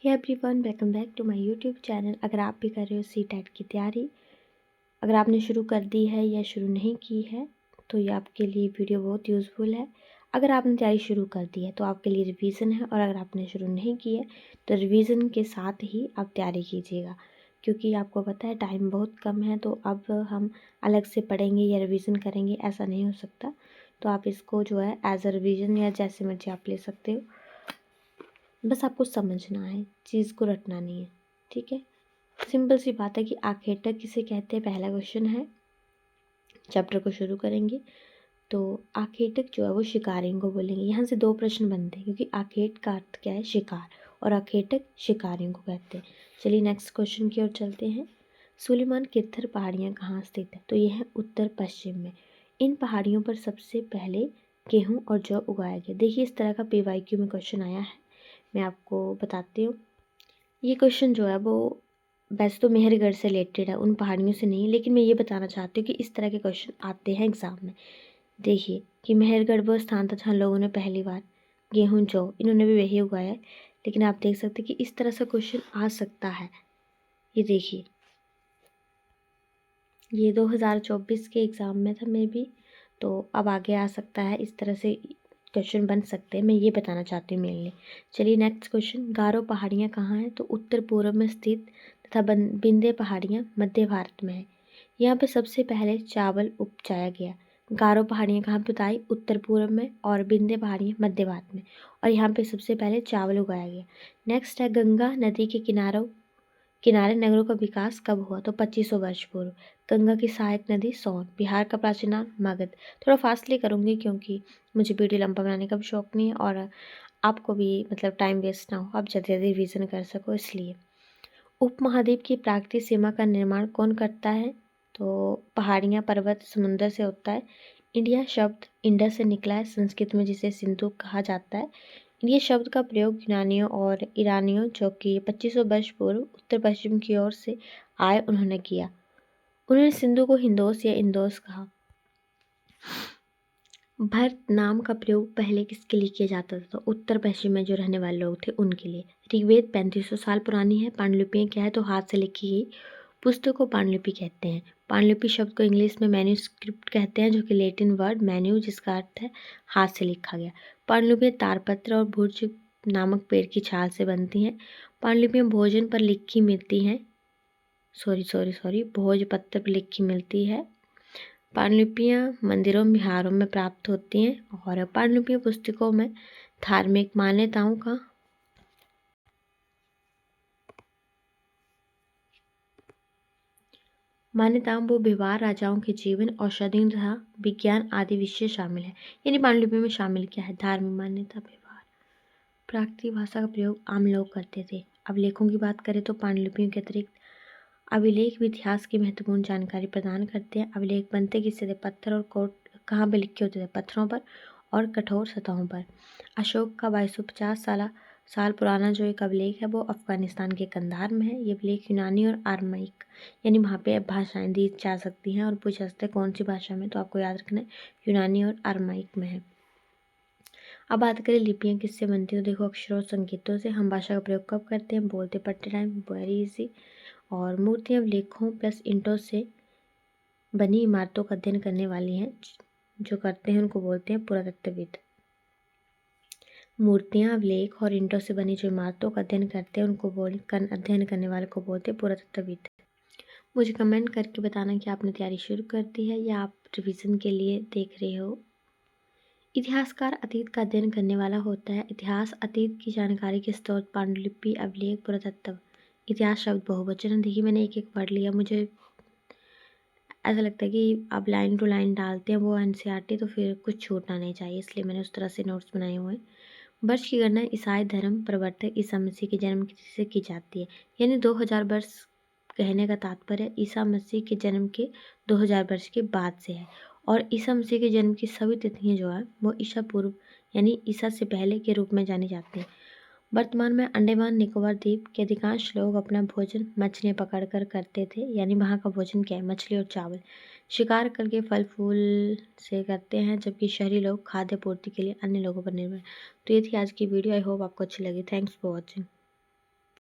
Hey everyone, welcome back to my YouTube channel. अगर आप भी कर रहे हो सीटेट की तैयारी, अगर आपने शुरू कर दी है या शुरू नहीं की है तो ये आपके लिए वीडियो बहुत यूज़फुल है। अगर आपने तैयारी शुरू कर दी है तो आपके लिए रिवीजन है, और अगर आपने शुरू नहीं की है तो रिवीजन के साथ ही आप तैयारी कीजिएगा, क्योंकि आपको पता है टाइम बहुत कम है। तो अब हम अलग से पढ़ेंगे या रिवीजन करेंगे, ऐसा नहीं हो सकता। तो आप इसको जो है एज अ रिवीजन या जैसे मर्जी आप ले सकते हो। बस आपको समझना है, चीज़ को रटना नहीं है, ठीक है। सिंपल सी बात है कि आखेटक किसे कहते हैं, पहला क्वेश्चन है। चैप्टर को शुरू करेंगे तो आखेटक जो है वो शिकारियों को बोलेंगे। यहाँ से दो प्रश्न बनते हैं, क्योंकि आखेट का अर्थ क्या है, शिकार, और आखेटक शिकारियों को कहते हैं। चलिए नेक्स्ट क्वेश्चन की ओर चलते हैं। सुलेमान कित्थर पहाड़ियाँ कहाँ स्थित है, तो ये है उत्तर पश्चिम में। इन पहाड़ियों पर सबसे पहले गेहूँ और जौ उगाया गया। देखिए इस तरह का PYQ में क्वेश्चन आया है, मैं आपको बताती हूँ। ये क्वेश्चन जो है वो वैसे तो मेहरगढ़ से रिलेटेड है, उन पहाड़ियों से नहीं, लेकिन मैं ये बताना चाहती हूँ कि इस तरह के क्वेश्चन आते हैं एग्जाम में। देखिए कि मेहरगढ़ वो स्थान था जहाँ लोगों ने पहली बार गेहूँ जौ इन्होंने भी वही उगाया है, लेकिन आप देख सकते हैं कि इस तरह से क्वेश्चन आ सकता है। ये देखिए ये 2024 के एग्ज़ाम में था मे बी, तो अब आगे आ सकता है, इस तरह से क्वेश्चन बन सकते हैं। मैं ये बताना चाहती हूँ मेनली। चलिए नेक्स्ट क्वेश्चन, गारो पहाड़ियाँ कहाँ हैं, तो उत्तर पूर्व में स्थित तथा विंध्य पहाड़ियाँ मध्य भारत में है। यहाँ पे सबसे पहले चावल उपजाया गया। गारो पहाड़ियाँ कहाँ पे बताई, उत्तर पूर्व में, और विंध्य पहाड़ियाँ मध्य भारत में, और यहाँ पे सबसे पहले चावल उगाया गया। नेक्स्ट है गंगा नदी के किनारे नगरों का विकास कब हुआ, तो 2500 वर्ष पूर्व। गंगा की सहायक नदी सोन, बिहार का प्राचीन नाम मगध। थोड़ा फास्टली करूँगी क्योंकि मुझे वीडियो लंबा बनाने का भी शौक नहीं है, और आपको भी मतलब टाइम वेस्ट ना हो, आप जल्दी जल्दी रिवीजन कर सको इसलिए। उपमहाद्वीप की प्राकृतिक सीमा का निर्माण कौन करता है, तो पहाड़ियाँ पर्वत समुद्र से होता है। इंडिया शब्द इंडस से निकला है, संस्कृत में जिसे सिंधु कहा जाता है। ये शब्द का प्रयोग यूनानियों और ईरानियों जो कि 2500 वर्ष पूर्व उत्तर पश्चिम की ओर से आए उन्होंने किया। उन्होंने सिंधु को हिंदोस या इंदोस कहा। भरत नाम का प्रयोग पहले किसके लिए किया जाता था, तो उत्तर पश्चिम में जो रहने वाले लोग थे उनके लिए। ऋग्वेद 3500 साल पुरानी है। पांडुलिपियाँ क्या है, तो हाथ से लिखी गई पुस्तक को पांडुलिपि कहते हैं। पांडुलिपि शब्द को इंग्लिश में मैन्यूस्क्रिप्ट कहते हैं, जो कि लैटिन वर्ड मैन्यू जिसका अर्थ है हाथ से लिखा गया। पांडुलिपियाँ तारपत्र और भुर्ज नामक पेड़ की छाल से बनती हैं। पांडुलिपियाँ भोजन पर लिखी मिलती हैं, भोजपत्र पर लिखी मिलती है। पांडुलिपियाँ मंदिरों विहारों में प्राप्त होती हैं, और पांडुलिपियाँ पुस्तकों में धार्मिक मान्यताओं का व व्यवहार, राजाओं के जीवन, औषधियों तथा विज्ञान आदि विषय शामिल है। यानी पांडुलिपि में शामिल क्या है, धार्मिक मान्यता, व्यवहार। प्राकृतिक भाषा का प्रयोग आम लोग करते थे। अभिलेखों की बात करें तो पांडुलिपियों के अतिरिक्त अभिलेख भी इतिहास की महत्वपूर्ण जानकारी प्रदान करते हैं। अभिलेख बनते किससे थे, पत्थर और कोट कहाँ पे लिखे होते थे, पत्थरों पर और कठोर सतहों पर। अशोक का 2250 साल पुराना जो एक अभिलेख है वो अफगानिस्तान के कंधार में है। ये अभिलेख यूनानी और आर्माइक यानी वहाँ पे भाषाएं दी जा सकती हैं, और पूछ सकते हैं कौन सी भाषा में, तो आपको याद रखना है यूनानी और आर्माइक में है। अब बात करें लिपियाँ किससे बनती हैं, तो देखो अक्षरों और संकेतों से। हम भाषा का प्रयोग कब करते हैं, बोलते पढ़ते टाइम, वेरी इजी। और मूर्तियाँ अभिलेखों प्लस ईंटों से बनी इमारतों का अध्ययन करने वाली हैं, जो करते हैं उनको बोलते हैं पुरातत्वविद। मूर्तियाँ अभिलेख और ईंटों से बनी जो इमारतों का अध्ययन करते हैं उनको अध्ययन करने वाले को बोलते हैं पुरातत्वविद। मुझे कमेंट करके बताना कि आपने तैयारी शुरू कर दी है या आप रिवीजन के लिए देख रहे हो। इतिहासकार अतीत का अध्ययन करने वाला होता है। इतिहास अतीत की जानकारी के स्रोत पांडुलिपि, अभिलेख, पुरातत्व। इतिहास शब्द बहुवचन है। देखिए मैंने एक एक वर्ड लिया, मुझे ऐसा लगता है कि आप लाइन टू लाइन डालते हैं वो NCERT, तो फिर कुछ छूटना नहीं चाहिए, इसलिए मैंने उस तरह से नोट्स बनाए हुए हैं। वर्ष की गणना ईसाई धर्म प्रवर्तक ईसा मसीह के जन्म तिथि से की जाती है। यानी 2000 वर्ष कहने का तात्पर्य ईसा मसीह के जन्म के 2000 वर्ष के बाद से है। और ईसा मसीह के जन्म की सभी तिथियाँ जो है वो ईसा पूर्व यानी ईसा से पहले के रूप में जानी जाती है। वर्तमान में अंडमान निकोबार द्वीप के अधिकांश लोग अपना भोजन मछलियाँ पकड़कर करते थे। यानी वहाँ का भोजन क्या है, मछली और चावल। शिकार करके फल फूल से करते हैं, जबकि शहरी लोग खाद्य पूर्ति के लिए अन्य लोगों पर निर्भर। तो ये थी आज की वीडियो। आई होप आपको अच्छी लगी। Thanks for watching.